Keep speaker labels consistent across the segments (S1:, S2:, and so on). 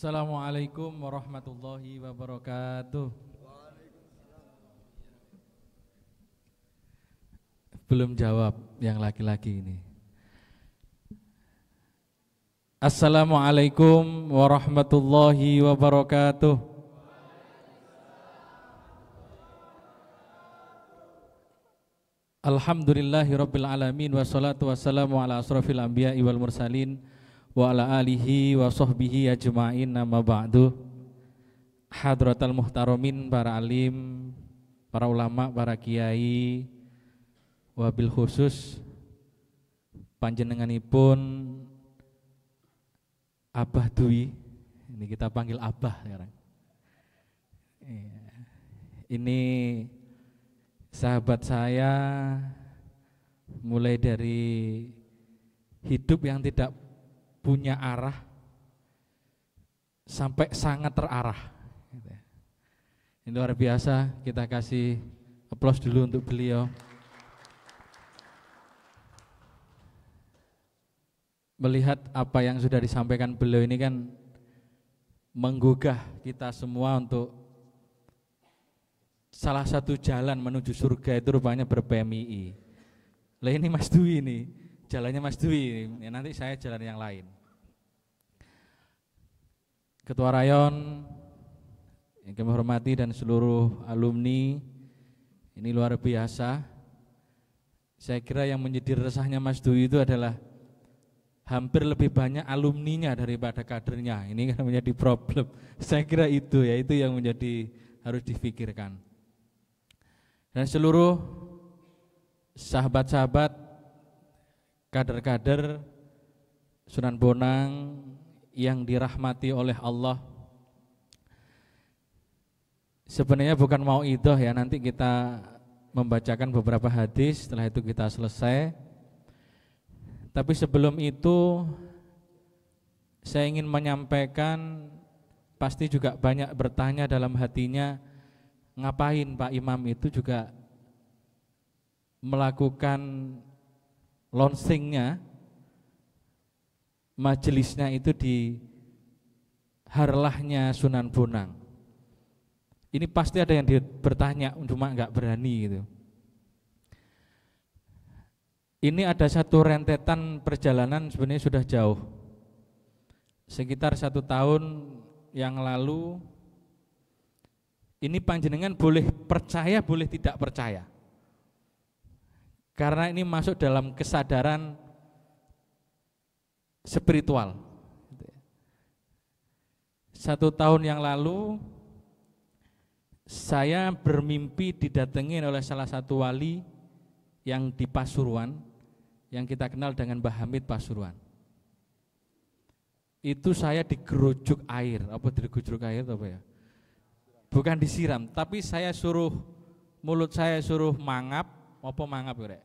S1: Assalamualaikum warahmatullahi wabarakatuh. Belum jawab yang laki-laki ini. Assalamualaikum warahmatullahi wabarakatuh. Alhamdulillahirabbil alamin wassalatu wassalamu ala asrofil anbiya'i wal mursalin wa ala alihi wa sahbihi ajma'in, amma ba'du. Hadratal muhtaramin, para alim, para ulama, para kiai, wabil khusus panjenenganipun Abah Dwi. Ini kita panggil Abah sekarang. Ini sahabat saya, mulai dari hidup yang tidak punya arah sampai sangat terarah. Ini luar biasa, kita kasih aplaus dulu untuk beliau. Melihat apa yang sudah disampaikan beliau ini kan menggugah kita semua untuk salah satu jalan menuju surga itu rupanya ber-PMII. Lah ini Mas Dwi ini, jalannya Mas Dwi, ya nanti saya jalan yang lain. Ketua Rayon yang kami hormati dan seluruh alumni, ini luar biasa. Saya kira yang menjadi resahnya Mas Dwi itu adalah hampir lebih banyak alumninya daripada kadernya. Ini kan menjadi problem. Saya kira itu ya, itu yang menjadi harus difikirkan. Dan seluruh sahabat-sahabat, kader-kader Sunan Bonang yang dirahmati oleh Allah. Sebenarnya bukan mau idoh ya, nanti kita membacakan beberapa hadis, setelah itu kita selesai. Tapi sebelum itu saya ingin menyampaikan, pasti juga banyak bertanya dalam hatinya, ngapain Pak Imam itu juga melakukan launchingnya, majelisnya itu di Harlahnya Sunan Bonang. Ini pasti ada yang bertanya, cuma enggak berani gitu. Ini ada satu rentetan perjalanan sebenarnya sudah jauh. Sekitar 1 tahun yang lalu, ini panjenengan boleh percaya, boleh tidak percaya. Karena ini masuk dalam kesadaran spiritual. 1 tahun yang lalu, saya bermimpi didatangi oleh salah satu wali yang di Pasuruan, yang kita kenal dengan Mbah Hamid Pasuruan. Itu saya digerujuk air, apa digerujuk air apa ya? Bukan disiram, tapi saya suruh, mulut saya suruh mangap, apa mangap ya?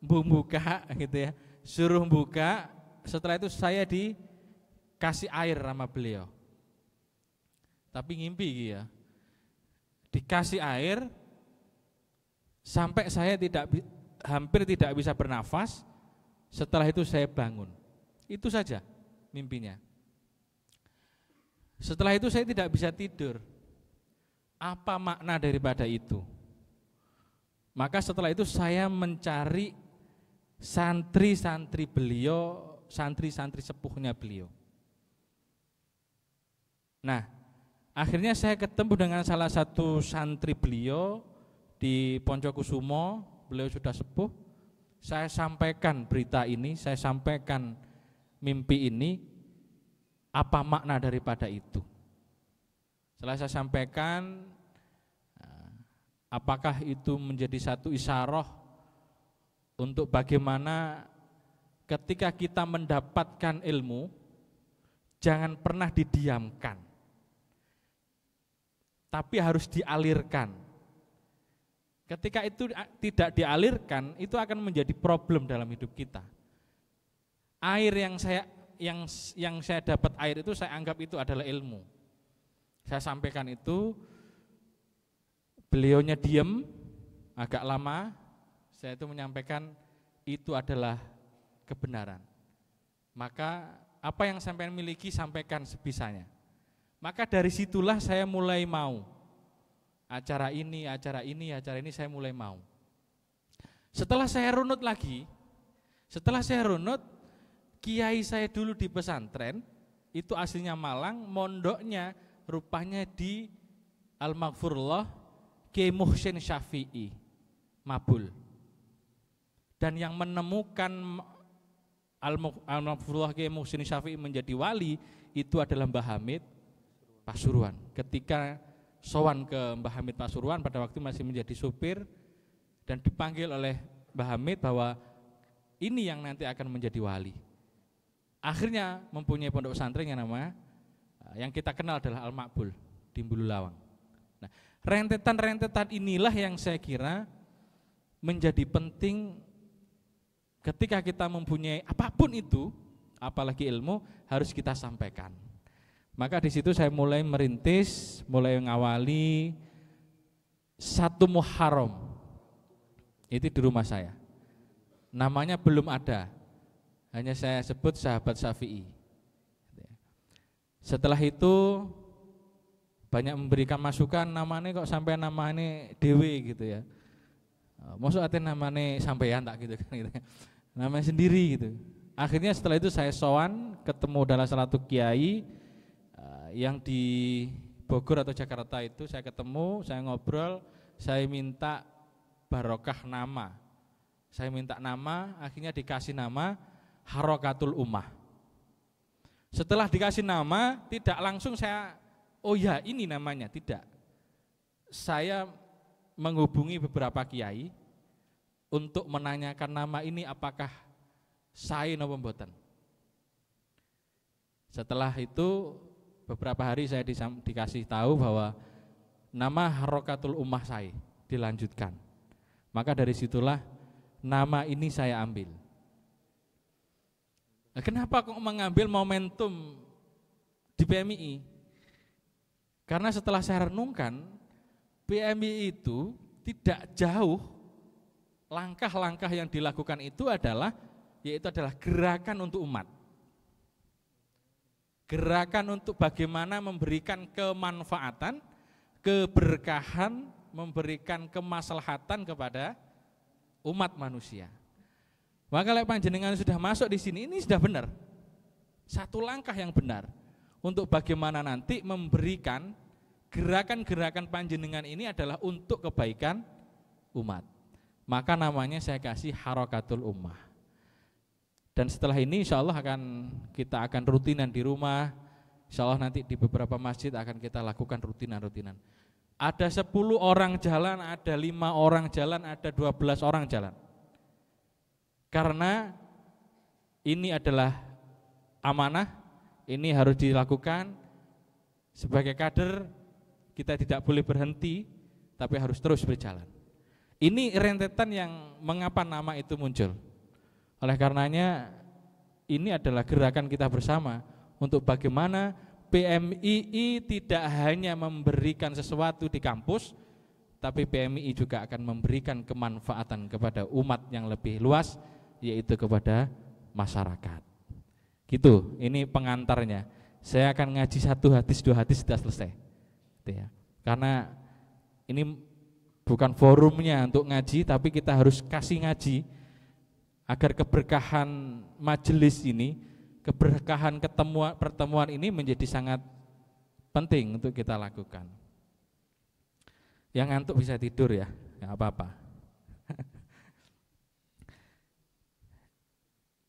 S1: Buka gitu ya, suruh buka, setelah itu saya dikasih air sama beliau. Tapi ngimpi ya, dikasih air, sampai saya hampir tidak bisa bernafas. Setelah itu saya bangun. Itu saja mimpinya. Setelah itu saya tidak bisa tidur. Apa makna daripada itu? Maka setelah itu saya mencari santri-santri beliau, santri-santri sepuhnya beliau. Nah, akhirnya saya ketemu dengan salah satu santri beliau di Poncokusumo. Beliau sudah sepuh. Saya sampaikan berita ini, saya sampaikan mimpi ini, apa makna daripada itu. Setelah saya sampaikan, apakah itu menjadi satu isyarah untuk bagaimana ketika kita mendapatkan ilmu, jangan pernah didiamkan, tapi harus dialirkan. Ketika itu tidak dialirkan, itu akan menjadi problem dalam hidup kita. Air yang saya dapat air itu, saya anggap itu adalah ilmu. Saya sampaikan itu, beliaunya diam agak lama. Saya itu menyampaikan itu adalah kebenaran. Maka apa yang sampean miliki sampaikan sebisanya. Maka dari situlah saya mulai mau. Acara ini saya mulai mau. Setelah saya runut lagi, kiai saya dulu di pesantren, itu aslinya Malang, mondoknya rupanya di Al-Maghfurullah Kiai Muhsin Syafi'i, Mabul. Dan yang menemukan Al-Maghfurullah Kiai Muhsin Syafi'i menjadi wali itu adalah Mbah Hamid Pasuruan. Ketika sowan ke Mbah Hamid Pasuruan pada waktu masih menjadi supir dan dipanggil oleh Mbah Hamid bahwa ini yang nanti akan menjadi wali. Akhirnya mempunyai pondok pesantren yang kita kenal adalah Al-Maqbul di Bululawang. Nah, rentetan-rentetan inilah yang saya kira menjadi penting ketika kita mempunyai apapun itu, apalagi ilmu, harus kita sampaikan. Maka di situ saya mulai merintis, mulai mengawali 1 Muharram. Itu di rumah saya. Namanya belum ada, hanya saya sebut sahabat Syafi'i. Setelah itu banyak memberikan masukan, namanya kok sampai namanya Dewi gitu ya. Maksud artinya namanya sampean tak gitu kan gitu. Namanya sendiri gitu. Akhirnya setelah itu saya sowan ketemu dalam salah satu kiai yang di Bogor atau Jakarta itu, saya ketemu, saya ngobrol, saya minta barokah nama. Saya minta nama, akhirnya dikasih nama Harokatul Ummah. Setelah dikasih nama, tidak langsung saya, oh ya ini namanya, tidak. Saya menghubungi beberapa kiai untuk menanyakan nama ini apakah saya napa mboten. Setelah itu beberapa hari saya dikasih tahu bahwa nama Harokatul Ummah saya dilanjutkan. Maka dari situlah nama ini saya ambil. Nah, kenapa kok mengambil momentum di PMII? Karena setelah saya renungkan, PMII itu tidak jauh, langkah-langkah yang dilakukan itu adalah gerakan untuk umat. Gerakan untuk bagaimana memberikan kemanfaatan, keberkahan, memberikan kemaslahatan kepada umat manusia. Maka kalau panjenengan sudah masuk di sini, ini sudah benar. Satu langkah yang benar untuk bagaimana nanti memberikan gerakan-gerakan panjenengan ini adalah untuk kebaikan umat. Maka namanya saya kasih Harokatul Ummah. Dan setelah ini insya Allah kita akan rutinan di rumah. Insya Allah nanti di beberapa masjid akan kita lakukan rutinan. Ada 10 orang jalan, ada 5 orang jalan, ada 12 orang jalan. Karena ini adalah amanah, ini harus dilakukan. Sebagai kader kita tidak boleh berhenti, tapi harus terus berjalan. Ini rentetan yang mengapa nama itu muncul. Oleh karenanya ini adalah gerakan kita bersama untuk bagaimana PMII tidak hanya memberikan sesuatu di kampus, tapi PMII juga akan memberikan kemanfaatan kepada umat yang lebih luas, yaitu kepada masyarakat. Gitu, ini pengantarnya. Saya akan ngaji 1 hadis 2 hadis sudah selesai. Gitu ya. Karena ini bukan forumnya untuk ngaji, tapi kita harus kasih ngaji agar keberkahan majelis ini, keberkahan pertemuan ini menjadi sangat penting untuk kita lakukan. Yang ngantuk bisa tidur ya, nggak apa-apa.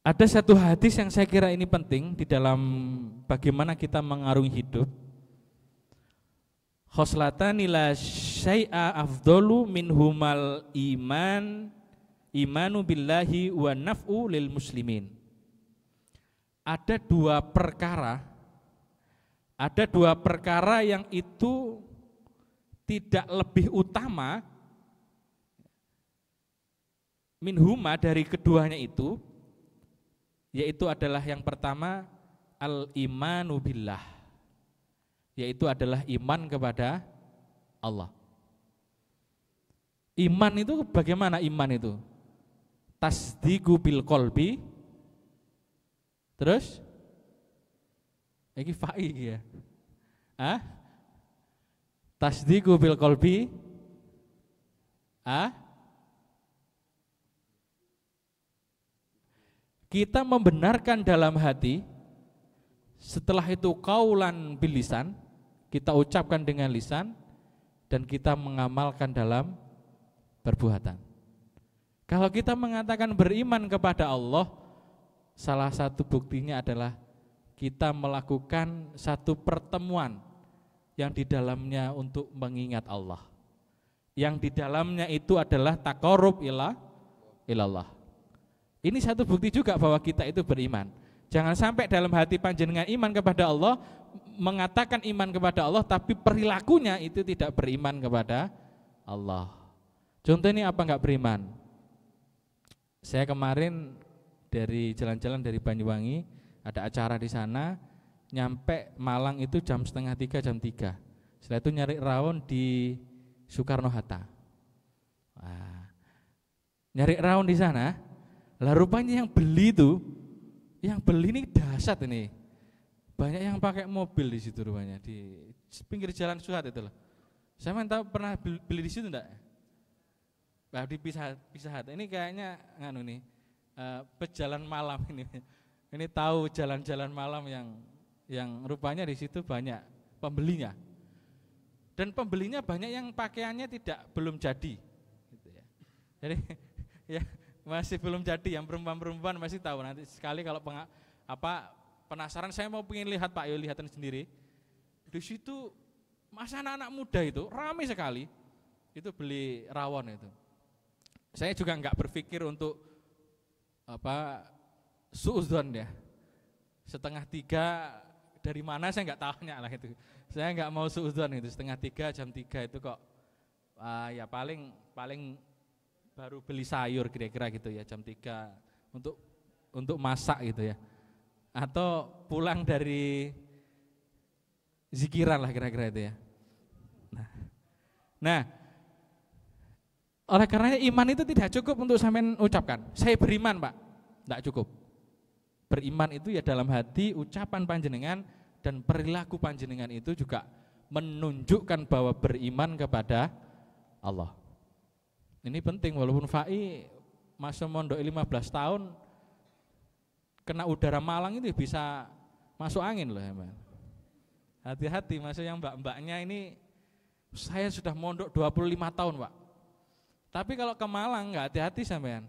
S1: Ada satu hadis yang saya kira ini penting di dalam bagaimana kita mengarungi hidup. Khoslatani la syai'a afdalu minhumal imanu billahi wa naf'u lil muslimin. Ada dua perkara yang itu tidak lebih utama minhuma dari keduanya itu, yaitu adalah yang pertama al-imanu billah, yaitu adalah iman kepada Allah. Iman itu bagaimana iman itu? Tasdiqu bil qalbi, terus Iki fa'i ya. Ah? Tasdiqu bil qalbi. Ah? Kita membenarkan dalam hati, setelah itu qaulan bil lisan, kita ucapkan dengan lisan, dan kita mengamalkan dalam perbuatan. Kalau kita mengatakan beriman kepada Allah, salah satu buktinya adalah kita melakukan satu pertemuan yang di dalamnya untuk mengingat Allah, yang di dalamnya itu adalah taqarrub ilallah. Ini satu bukti juga bahwa kita itu beriman. Jangan sampai dalam hati panjenengan iman kepada Allah, mengatakan iman kepada Allah, tapi perilakunya itu tidak beriman kepada Allah. Contoh ini apa enggak beriman? Saya kemarin dari jalan-jalan dari Banyuwangi, ada acara di sana, nyampe Malang itu jam 2:30, jam 3. Setelah itu nyari rawon di Soekarno-Hatta. Nah, nyari rawon di sana. Lah rupanya yang beli ini dahsyat ini. Banyak yang pakai mobil di situ rupanya, di pinggir jalan Suhat itu loh. Saya tahu pernah beli di situ enggak? Nah, di Pizza Hut. Ini kayaknya nganu nih, pejalan malam ini. Ini tahu jalan-jalan malam yang rupanya di situ banyak pembelinya. Dan pembelinya banyak yang pakaiannya belum jadi gitu ya. Jadi ya masih belum jadi, yang perempuan-perempuan masih tahu. Nanti sekali kalau penasaran, saya mau pengen lihat Pak, yuk lihatan sendiri. Di situ masa anak-anak muda itu ramai sekali, itu beli rawon itu. Saya juga enggak berpikir untuk suudzon ya. 2:30 dari mana saya enggak tahunya lah itu. Saya enggak mau suudzon itu, 2:30 jam 3 itu kok ya paling baru beli sayur kira-kira gitu ya, jam 3 untuk masak gitu ya, atau pulang dari zikiran lah kira-kira itu ya. Nah, oleh karenanya iman itu tidak cukup untuk sampean ucapkan saya beriman Pak, tidak cukup. Beriman itu ya dalam hati, ucapan panjenengan dan perilaku panjenengan itu juga menunjukkan bahwa beriman kepada Allah. Ini penting, walaupun fa'i masa mondok 15 tahun kena udara Malang itu bisa masuk angin loh ya, Mbak. Hati-hati, masa yang mbak-mbaknya ini, saya sudah mondok 25 tahun Pak. Tapi kalau ke Malang enggak hati-hati sampean,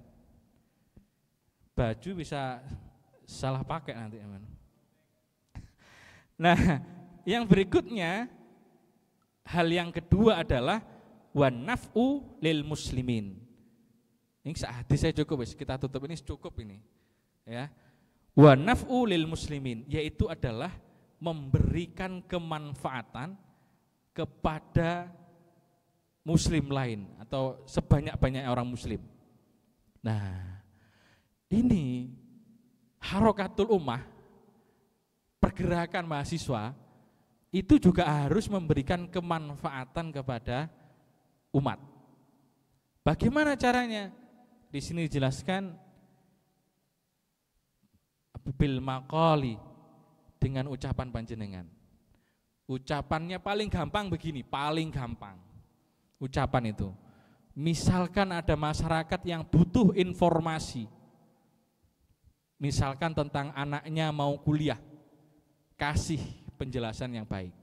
S1: baju bisa salah pakai nanti ya. Nah, yang berikutnya, hal yang kedua adalah wan naf'u lil muslimin. Ini hadis saya cukup, kita tutup ini cukup ini. Ya. Wan naf'u lil muslimin, yaitu adalah memberikan kemanfaatan kepada muslim lain atau sebanyak-banyak orang muslim. Nah, ini harokatul ummah, pergerakan mahasiswa itu juga harus memberikan kemanfaatan kepada umat. Bagaimana caranya? Di sini dijelaskan bil maqali, dengan ucapan panjenengan. Ucapannya paling gampang begini, paling gampang. Ucapan itu. Misalkan ada masyarakat yang butuh informasi. Misalkan tentang anaknya mau kuliah, kasih penjelasan yang baik.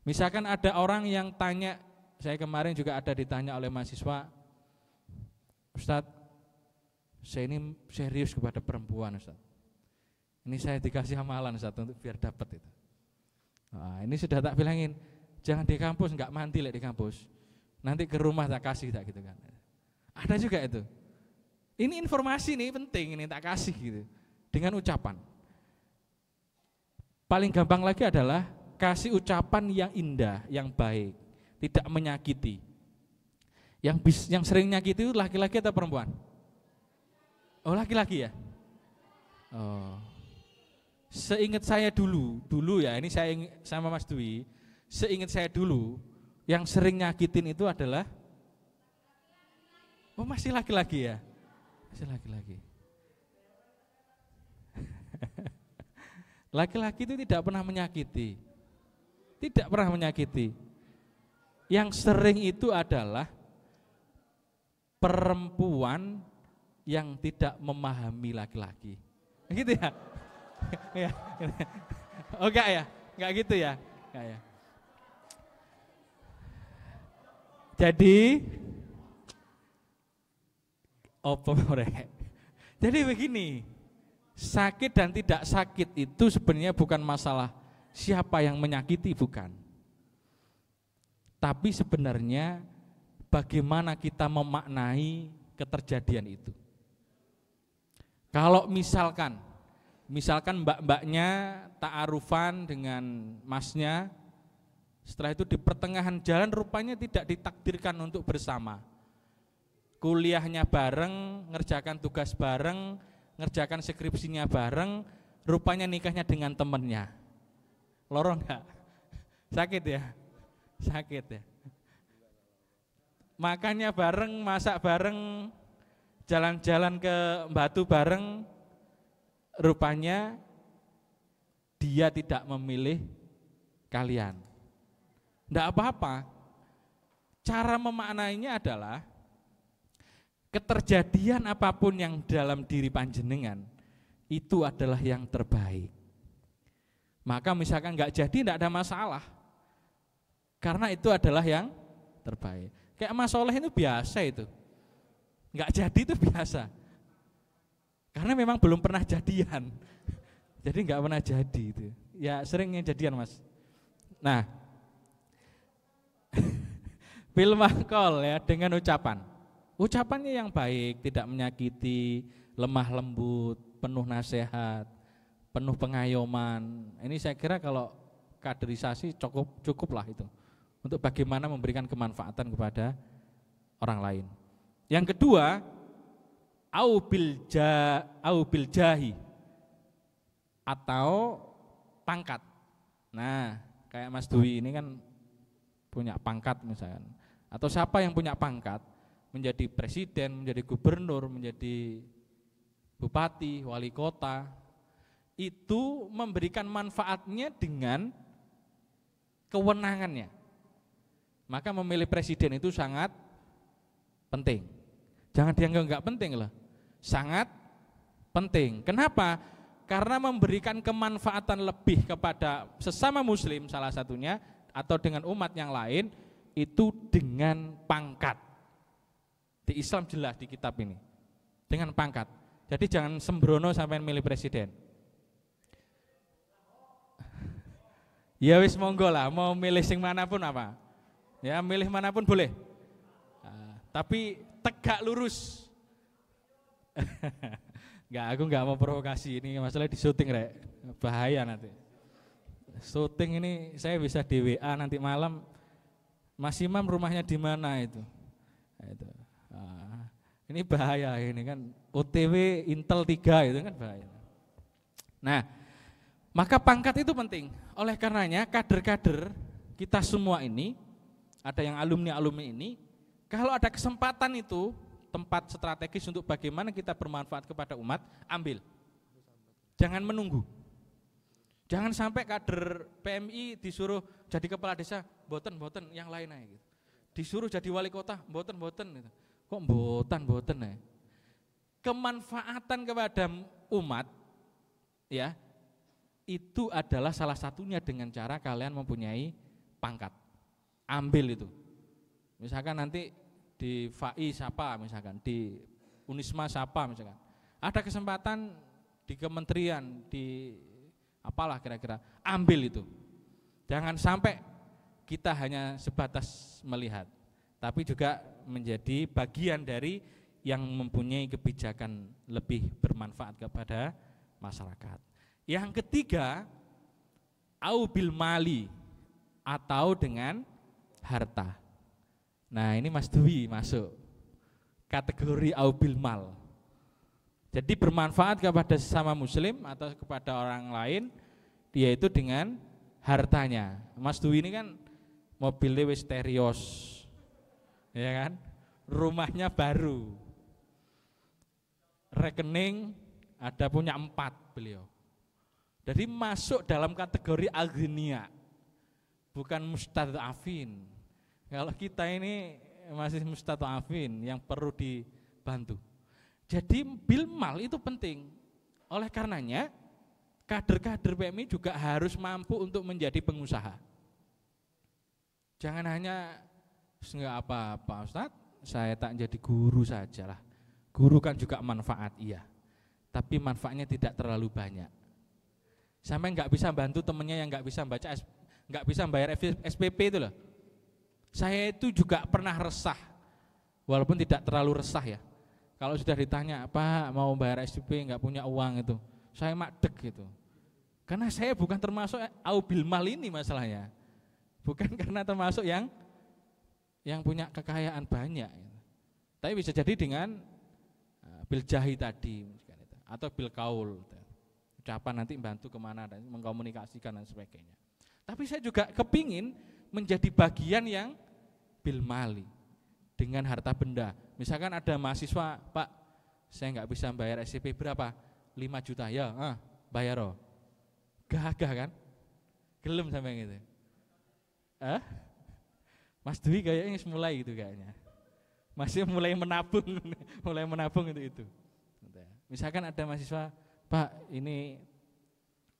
S1: Misalkan ada orang yang tanya, saya kemarin juga ada ditanya oleh mahasiswa, Ustadz, saya ini serius kepada perempuan Ustadz. Ini saya dikasih amalan Ustadz untuk biar dapat itu. Nah, ini sudah tak bilangin, jangan di kampus, enggak mantil di kampus. Nanti ke rumah tak kasih tak gitu kan. Ada juga itu. Ini informasi nih penting, ini tak kasih gitu. Dengan ucapan. Paling gampang lagi adalah kasih ucapan yang indah, yang baik, tidak menyakiti. Yang sering nyakiti itu laki-laki atau perempuan? Oh, laki-laki ya? Oh. Seingat saya dulu ya, ini saya sama Mas Dwi, seingat saya dulu, yang sering nyakitin itu adalah masih laki-laki ya? Masih laki-laki. Laki-laki itu tidak pernah menyakiti. Tidak pernah menyakiti. Yang sering itu adalah perempuan yang tidak memahami laki-laki. Gitu ya? Ya. Oh enggak ya? Enggak gitu ya? Enggak ya. Jadi jadi begini, sakit dan tidak sakit itu sebenarnya bukan masalah siapa yang menyakiti, bukan. Tapi sebenarnya bagaimana kita memaknai keterjadian itu. Kalau misalkan mbak-mbaknya ta'arufan dengan masnya, setelah itu di pertengahan jalan rupanya tidak ditakdirkan untuk bersama. Kuliahnya bareng, ngerjakan tugas bareng, ngerjakan skripsinya bareng, rupanya nikahnya dengan temennya. Lorong enggak? Sakit ya? Sakit ya. Makannya bareng, masak bareng, jalan-jalan ke Batu bareng, rupanya dia tidak memilih kalian. Enggak apa-apa. Cara memaknainya adalah keterjadian apapun yang dalam diri panjenengan itu adalah yang terbaik. Maka misalkan enggak jadi enggak ada masalah. Karena itu adalah yang terbaik. Kayak Mas Soleh itu biasa itu. Enggak jadi itu biasa. Karena memang belum pernah jadian. Jadi enggak pernah jadi itu. Ya seringnya jadian Mas. Nah, bil maqal ya, dengan ucapan. Ucapannya yang baik, tidak menyakiti, lemah lembut, penuh nasihat, penuh pengayoman. Ini saya kira kalau kaderisasi cukuplah itu. Untuk bagaimana memberikan kemanfaatan kepada orang lain. Yang kedua, au bil jahi atau pangkat. Nah, kayak Mas Dwi ini kan punya pangkat misalkan. Atau siapa yang punya pangkat, menjadi presiden, menjadi gubernur, menjadi bupati, wali kota, itu memberikan manfaatnya dengan kewenangannya. Maka memilih presiden itu sangat penting. Jangan dianggap enggak penting loh. Sangat penting. Kenapa? Karena memberikan kemanfaatan lebih kepada sesama muslim salah satunya, atau dengan umat yang lain, itu dengan pangkat. Di Islam jelas di kitab ini. Dengan pangkat. Jadi jangan sembrono sampai milih presiden. Ya wis monggo lah, mau milih sing manapun apa. Ya milih manapun boleh. Tapi tegak lurus. Aku enggak mau provokasi, ini masalah di syuting rek. Bahaya nanti. Syuting ini saya bisa di WA nanti malam. Mas Imam rumahnya di mana itu? Itu. Ini bahaya ini kan, OTW Intel 3 itu kan bahaya. Nah, maka pangkat itu penting. Oleh karenanya kader-kader kita semua ini, ada yang alumni-alumni ini, kalau ada kesempatan itu, tempat strategis untuk bagaimana kita bermanfaat kepada umat, ambil. Jangan menunggu. Jangan sampai kader PMI disuruh jadi kepala desa, boten yang lain aja gitu. Disuruh jadi wali kota, boten gitu. Kok boten ya. Kemanfaatan kepada umat ya, itu adalah salah satunya dengan cara kalian mempunyai pangkat. Ambil itu. Misalkan nanti di FAI siapa, misalkan di Unisma siapa, misalkan ada kesempatan di kementerian, di apalah kira-kira, ambil itu. Jangan sampai kita hanya sebatas melihat, tapi juga menjadi bagian dari yang mempunyai kebijakan lebih bermanfaat kepada masyarakat. Yang ketiga, au bil mali, atau dengan harta. Nah ini Mas Dwi masuk kategori au bil mal. Jadi bermanfaat kepada sesama muslim atau kepada orang lain, yaitu dengan hartanya. Mas Dwi ini kan mobilnya wis terios, ya kan, rumahnya baru, rekening ada punya 4 beliau. Jadi masuk dalam kategori aghnia, bukan mustad'afin. Kalau kita ini masih mustad'afin yang perlu dibantu. Jadi bil mal itu penting. Oleh karenanya kader-kader PMI juga harus mampu untuk menjadi pengusaha. Jangan hanya enggak apa-apa Ustadz, saya tak jadi guru sajalah. Guru kan juga manfaat, iya. Tapi manfaatnya tidak terlalu banyak. Sampai nggak bisa bantu temennya yang nggak bisa baca, nggak bisa bayar SPP itu loh. Saya itu juga pernah resah, walaupun tidak terlalu resah ya. Kalau sudah ditanya, Pak mau bayar SPP nggak punya uang itu, saya madeg gitu. Karena saya bukan termasuk aubil mal ini masalahnya, bukan karena termasuk yang punya kekayaan banyak. Tapi bisa jadi dengan bil jahi tadi, atau bil kaul. Ucapan nanti bantu kemana dan mengkomunikasikan dan sebagainya. Tapi saya juga kepingin menjadi bagian yang bil mali, dengan harta benda. Misalkan ada mahasiswa, Pak saya nggak bisa bayar SPP berapa? 5 juta, ya bayar loh. Gagah kan? Gelem sampai gitu. Mas Dwi kayaknya mulai gitu kayaknya. Masih mulai menabung itu. Misalkan ada mahasiswa, Pak ini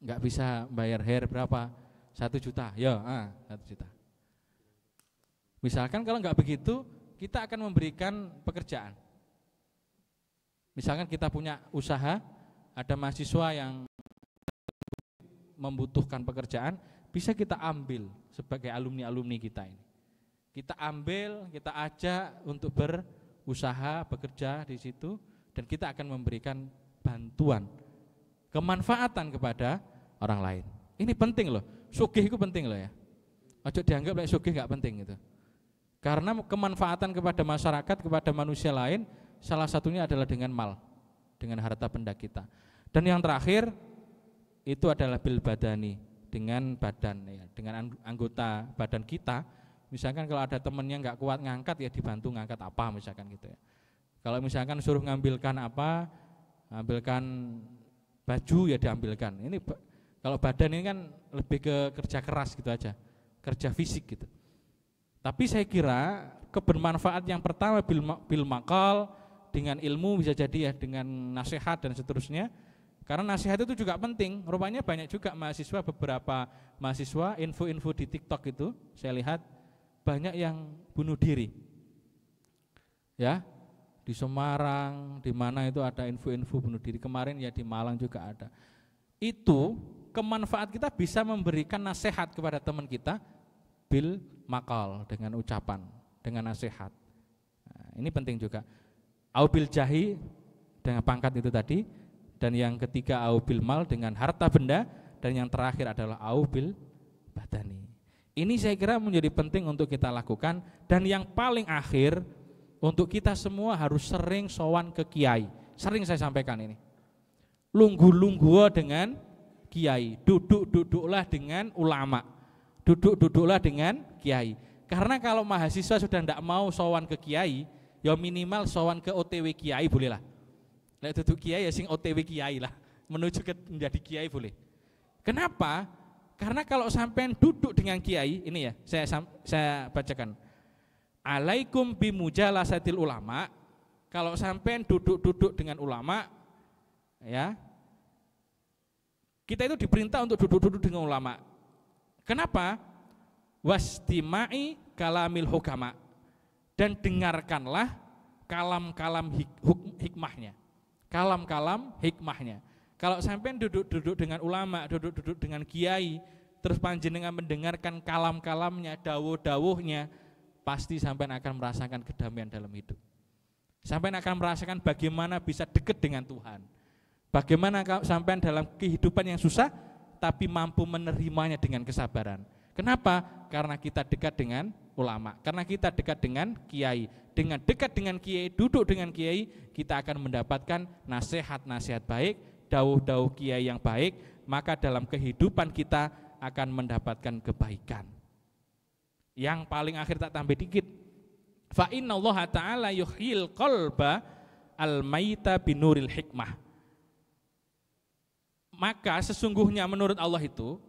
S1: nggak bisa bayar hair berapa? 1 juta, ya 1 juta. Misalkan kalau nggak begitu, kita akan memberikan pekerjaan. Misalkan kita punya usaha, ada mahasiswa yang membutuhkan pekerjaan, bisa kita ambil sebagai alumni-alumni kita ini. Kita ambil, kita ajak untuk berusaha, bekerja di situ, dan kita akan memberikan bantuan, kemanfaatan kepada orang lain. Ini penting loh, sugih itu penting loh ya. Ojo dianggap like sugih nggak penting gitu. Karena kemanfaatan kepada masyarakat, kepada manusia lain, salah satunya adalah dengan mal, dengan harta benda kita. Dan yang terakhir itu adalah bil badani, dengan badan ya, dengan anggota badan kita. Misalkan kalau ada temennya nggak kuat ngangkat, ya dibantu ngangkat apa misalkan gitu ya. Kalau misalkan suruh ngambilkan apa, ngambilkan baju ya diambilkan. Ini kalau badan ini kan lebih ke kerja keras gitu aja, kerja fisik gitu. Tapi saya kira kebermanfaat yang pertama bil makal, dengan ilmu bisa jadi ya, dengan nasihat dan seterusnya. Karena nasihat itu juga penting. Rupanya banyak juga mahasiswa, beberapa mahasiswa info-info di TikTok itu saya lihat banyak yang bunuh diri. Ya, di Semarang, di mana itu ada info-info bunuh diri. Kemarin ya di Malang juga ada. Itu kemanfaat kita bisa memberikan nasihat kepada teman kita bil makal, dengan ucapan, dengan nasihat. Nah, ini penting juga. Au bil jahi dengan pangkat itu tadi, dan yang ketiga au bil mal dengan harta benda, dan yang terakhir adalah au bil badani. Ini saya kira menjadi penting untuk kita lakukan. Dan yang paling akhir, untuk kita semua harus sering sowan ke kiai. Sering saya sampaikan ini. Lunggu-lunggu dengan kiai, duduk-duduklah dengan ulama, duduk-duduklah dengan kiai. Karena kalau mahasiswa sudah tidak mau sowan ke kiai, ya minimal sowan ke OTW kiai bolehlah. Nek duduk kiai ya sing OTW kiai lah, menuju ke menjadi kiai boleh. Kenapa? Karena kalau sampean duduk dengan kiai, ini ya saya bacakan. Alaikum bimujalasatil ulama. Kalau sampean duduk-duduk dengan ulama, ya, kita itu diperintah untuk duduk-duduk dengan ulama. Kenapa? Wastimai kalamil hukama, dan dengarkanlah kalam-kalam hikmahnya. Kalam-kalam hikmahnya. Kalau sampai duduk-duduk dengan ulama, duduk-duduk dengan kiai, terus panjenengan mendengarkan kalam-kalamnya, dawuh-dawuhnya, pasti sampai akan merasakan kedamaian dalam hidup. Sampai akan merasakan bagaimana bisa dekat dengan Tuhan. Bagaimana sampai dalam kehidupan yang susah, tapi mampu menerimanya dengan kesabaran. Kenapa? Karena kita dekat dengan ulama, karena kita dekat dengan kiai. Dengan dekat dengan kiai, duduk dengan kiai, kita akan mendapatkan nasihat-nasihat baik, dawuh-dawuh kiai yang baik, maka dalam kehidupan kita akan mendapatkan kebaikan. Yang paling akhir tak tambah dikit, fa innallaha ta'ala yuhyil qalba al-maita binuril hikmah. Maka sesungguhnya menurut Allah itu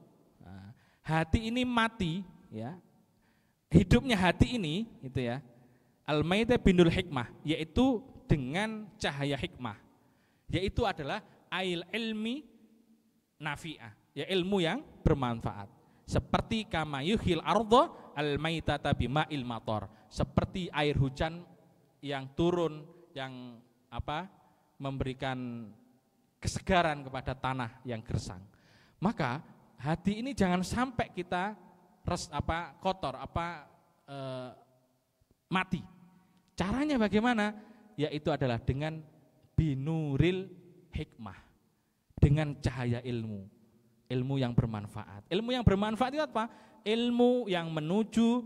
S1: hati ini mati, ya. Hidupnya hati ini itu ya. Al-maita binul hikmah, yaitu dengan cahaya hikmah. Yaitu adalah ail ilmi nafi'ah, ya ilmu yang bermanfaat. Seperti kama yuhil ardha al-maitata bima'il matar. Seperti air hujan yang turun yang memberikan kesegaran kepada tanah yang gersang. Maka hati ini jangan sampai kita kotor, mati. Caranya bagaimana? Yaitu adalah dengan binuril hikmah, dengan cahaya ilmu, ilmu yang bermanfaat. Ilmu yang bermanfaat itu apa? Ilmu yang menuju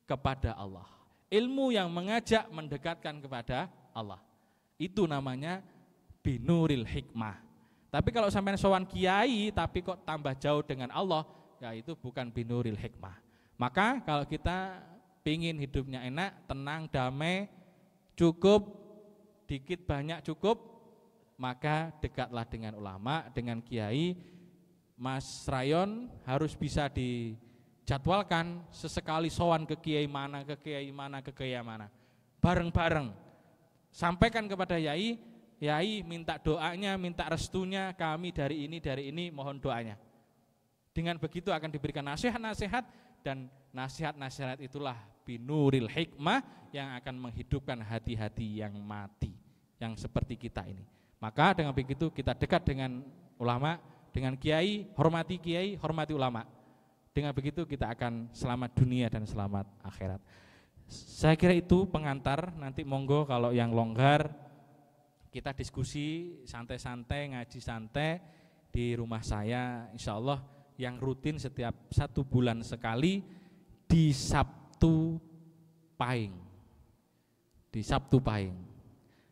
S1: kepada Allah, ilmu yang mengajak mendekatkan kepada Allah. Itu namanya binuril hikmah. Tapi kalau sampai sowan kiai tapi kok tambah jauh dengan Allah, ya itu bukan binuril hikmah. Maka kalau kita pingin hidupnya enak, tenang, damai, cukup, dikit banyak cukup, maka dekatlah dengan ulama, dengan kiai. Mas Rayon harus bisa dijadwalkan sesekali sowan ke kiai mana, ke kiai mana, ke kiai mana. Bareng-bareng. Sampaikan kepada yai, yai minta doanya, minta restunya, kami dari ini mohon doanya. Dengan begitu akan diberikan nasihat-nasihat, dan nasihat-nasihat itulah binuril hikmah yang akan menghidupkan hati-hati yang mati, yang seperti kita ini. Maka dengan begitu kita dekat dengan ulama, dengan kiai, hormati ulama. Dengan begitu kita akan selamat dunia dan selamat akhirat. Saya kira itu pengantar, nanti monggo kalau yang longgar kita diskusi santai-santai, ngaji santai di rumah saya, insya Allah yang rutin setiap 1 bulan sekali di Sabtu Pahing. Di Sabtu Pahing.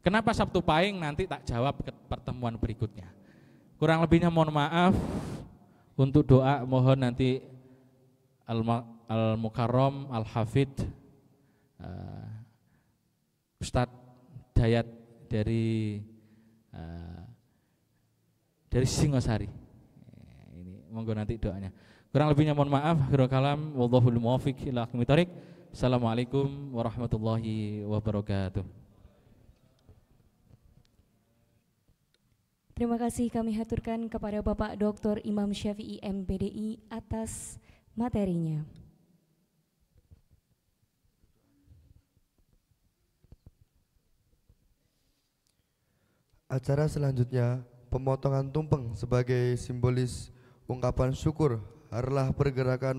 S1: Kenapa Sabtu Pahing? Nanti tak jawab ke pertemuan berikutnya. Kurang lebihnya mohon maaf. Untuk doa mohon nanti Al-Mukarram Al-Hafidh Ustadz Dayat dari Singosari. Ini monggo nanti doanya. Kurang lebihnya mohon maaf. Akhirul kalam wallahul muwaffiq ila aqwamit thoriq. Assalamualaikum warahmatullahi wabarakatuh.
S2: Terima kasih kami haturkan kepada Bapak Dr. Imam Syafi'i MPDI atas materinya.
S3: Acara selanjutnya, pemotongan tumpeng sebagai simbolis ungkapan syukur adalah pergerakan